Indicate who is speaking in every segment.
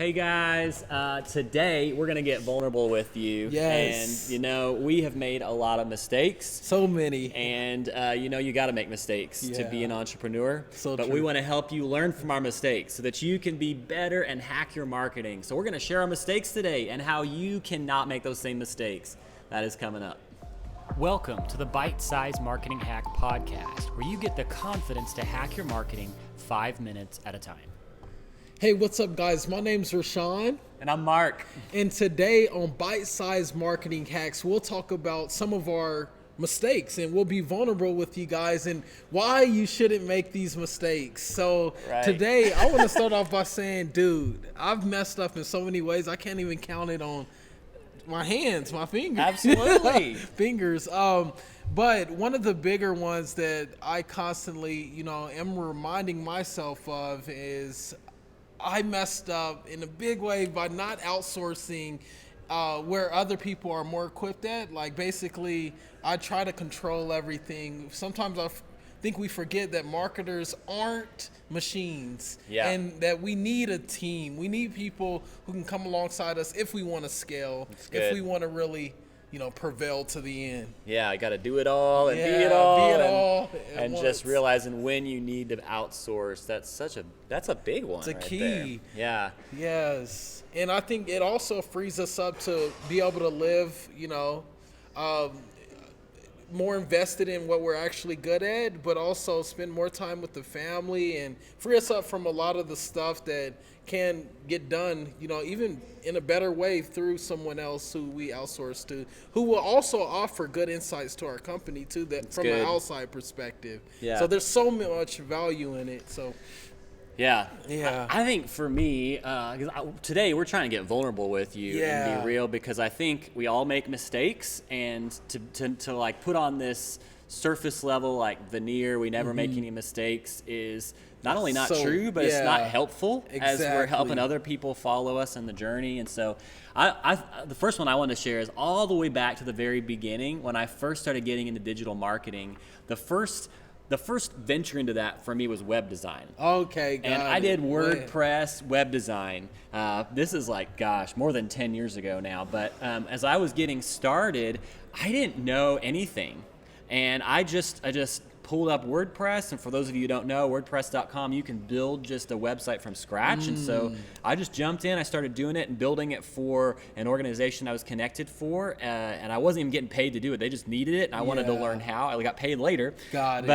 Speaker 1: Hey guys, today we're going to get vulnerable with you.
Speaker 2: Yes.
Speaker 1: And, we have made a lot of mistakes.
Speaker 2: So many.
Speaker 1: And, you got to make mistakes to be
Speaker 2: Yeah.
Speaker 1: an entrepreneur.
Speaker 2: So
Speaker 1: but
Speaker 2: true.
Speaker 1: we want to help you learn from our mistakes so that you can be better and hack your marketing. So we're going to share our mistakes today and how you cannot make those same mistakes. That is coming up.
Speaker 3: Welcome to the Bite Size Marketing Hack Podcast, where you get the confidence to hack your marketing 5 minutes at a time.
Speaker 2: Hey, what's up, guys? My name's Rashawn.
Speaker 1: And I'm Mark.
Speaker 2: And today on Bite Size Marketing Hacks, we'll talk about some of our mistakes and we'll be vulnerable with you guys and why you shouldn't make these mistakes. So Today, I want to start off by saying, dude, I've messed up in so many ways. I can't even count it on my hands, my fingers.
Speaker 1: Absolutely.
Speaker 2: Fingers. But one of the bigger ones that I constantly, am reminding myself of is I messed up in a big way by not outsourcing where other people are more equipped at. Like basically, I try to control everything. Sometimes I think we forget that marketers aren't machines, and that we need a team. We need people who can come alongside us if we want to scale, if we want to really, prevail to the end.
Speaker 1: Yeah, I got to do it all and be it all. And just realizing when you need to outsource. That's a big one.
Speaker 2: It's a
Speaker 1: right
Speaker 2: key.
Speaker 1: there. Yeah.
Speaker 2: Yes. And I think it also frees us up to be able to live, more invested in what we're actually good at, but also spend more time with the family and free us up from a lot of the stuff that can get done, even in a better way through someone else who we outsource to, who will also offer good insights to our company too, that from an outside perspective.
Speaker 1: Yeah.
Speaker 2: So there's so much value in it. So
Speaker 1: Yeah.
Speaker 2: Yeah.
Speaker 1: I think for me, today we're trying to get vulnerable with you and be real, because I think we all make mistakes, and to like put on this surface level like veneer, we never make any mistakes, is not only not true, but it's not helpful as we're helping other people follow us in the journey. And so the first one I want to share is all the way back to the very beginning when I first started getting into digital marketing. The first venture into that for me was web design.
Speaker 2: Okay, got
Speaker 1: And I
Speaker 2: it.
Speaker 1: did WordPress web design. This is more than 10 years ago now. But as I was getting started, I didn't know anything. And I just pulled up WordPress. And for those of you who don't know, WordPress.com, you can build just a website from scratch. And so I just jumped in. I started doing it and building it for an organization I was connected for. And I wasn't even getting paid to do it. They just needed it. And I wanted to learn how. I got paid later.
Speaker 2: Got it.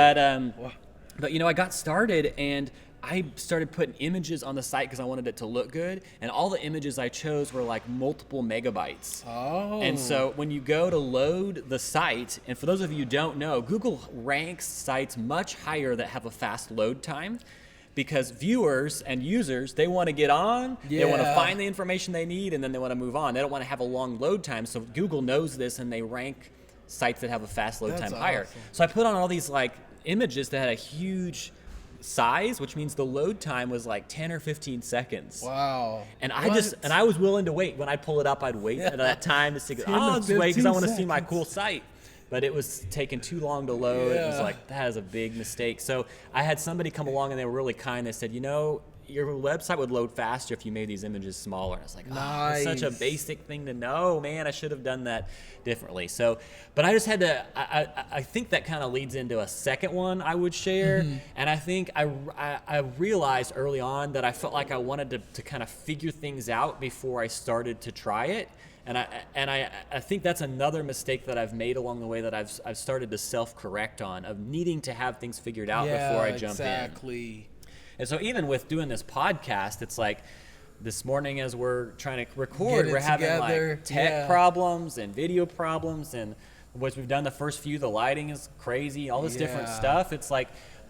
Speaker 1: But I got started and I started putting images on the site because I wanted it to look good. And all the images I chose were like multiple megabytes.
Speaker 2: Oh.
Speaker 1: And so when you go to load the site, and for those of you who don't know, Google ranks sites much higher that have a fast load time, because viewers and users, they want to get on, they want to find the information they need, and then they want to move on. They don't want to have a long load time. So Google knows this, and they rank sites that have a fast load time higher.
Speaker 2: Awesome.
Speaker 1: So I put on all these images that had a huge size, which means the load time was 10 or 15 seconds.
Speaker 2: Wow.
Speaker 1: And I was willing to wait. When I pull it up, I'd wait at that time to see, I'll just wait because I want to see my cool site. But it was taking too long to load. It was that is a big mistake. So I had somebody come along and they were really kind. They said, your website would load faster if you made these images smaller. And I was like,
Speaker 2: nice.
Speaker 1: That's such a basic thing to know, man. I should have done that differently. So, but I just had to, I think that kind of leads into a second one I would share. And I think I realized early on that I felt like I wanted to kind of figure things out before I started to try it. And I think that's another mistake that I've made along the way that I've started to self-correct on, of needing to have things figured out before I jump in. And so even with doing this podcast, it's like this morning as we're trying to record, we're having tech problems and video problems, and once we've done the first few, the lighting is crazy, all this different stuff. It's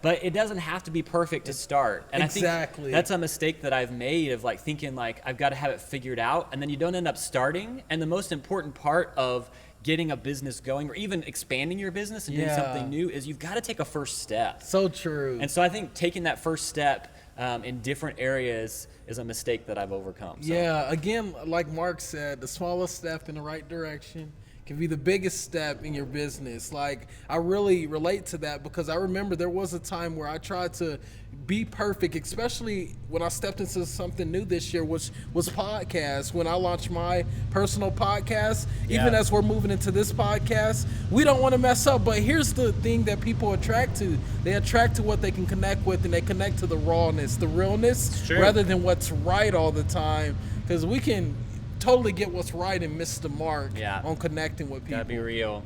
Speaker 1: but it doesn't have to be perfect to start. And I think that's a mistake that I've made of thinking I've got to have it figured out, and then you don't end up starting. And the most important part of getting a business going, or even expanding your business and doing something new, is you've got to take a first step.
Speaker 2: So true.
Speaker 1: And so I think taking that first step in different areas is a mistake that I've overcome. So.
Speaker 2: Yeah, again, like Mark said, the smallest step in the right direction can be the biggest step in your business. Like, I really relate to that because I remember there was a time where I tried to be perfect, especially when I stepped into something new this year, which was podcasts. When I launched my personal podcast, even as we're moving into this podcast, we don't want to mess up. But here's the thing that people attract to. They attract to what they can connect with, and they connect to the rawness, the realness, rather than what's right all the time. Because we can totally get what's right and miss the mark on connecting with people.
Speaker 1: Gotta be real.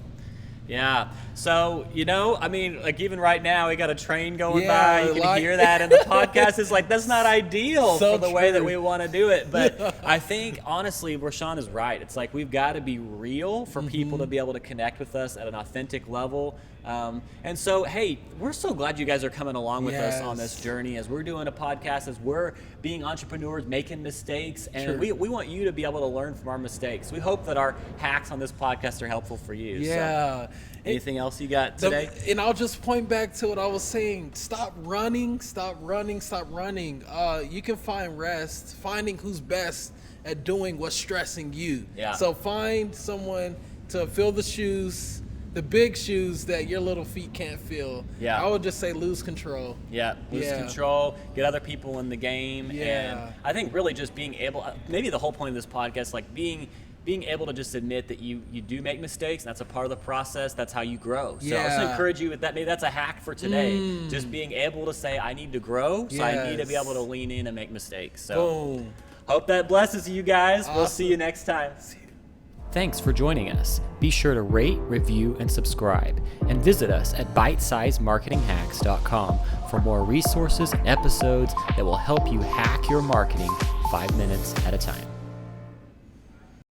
Speaker 1: Yeah. So, I mean, like even right now, we got a train going by. You can hear that in the podcast. It's like, that's not ideal for the way that we want to do it. But I think, honestly, Rashawn is right. It's like we've got to be real for people to be able to connect with us at an authentic level. And so, hey, we're so glad you guys are coming along with us on this journey as we're doing a podcast, as we're being entrepreneurs, making mistakes, and we want you to be able to learn from our mistakes. We hope that our hacks on this podcast are helpful for you.
Speaker 2: Yeah.
Speaker 1: So, anything else you got today?
Speaker 2: And I'll just point back to what I was saying. Stop running. You can find rest, finding who's best at doing what's stressing you.
Speaker 1: Yeah.
Speaker 2: So find someone to fill the shoes, the big shoes that your little feet can't fill.
Speaker 1: Yeah.
Speaker 2: I would just say lose control.
Speaker 1: Yeah, lose control, get other people in the game. And I think really just being able, maybe the whole point of this podcast, like being able to just admit that you do make mistakes, and that's a part of the process. That's how you grow. So I just encourage you with that. Maybe that's a hack for today. Just being able to say, I need to grow, so I need to be able to lean in and make mistakes. So hope that blesses you guys. Awesome. We'll see you next time.
Speaker 3: Thanks for joining us. Be sure to rate, review, and subscribe. And visit us at bitesizemarketinghacks.com for more resources and episodes that will help you hack your marketing 5 minutes at a time.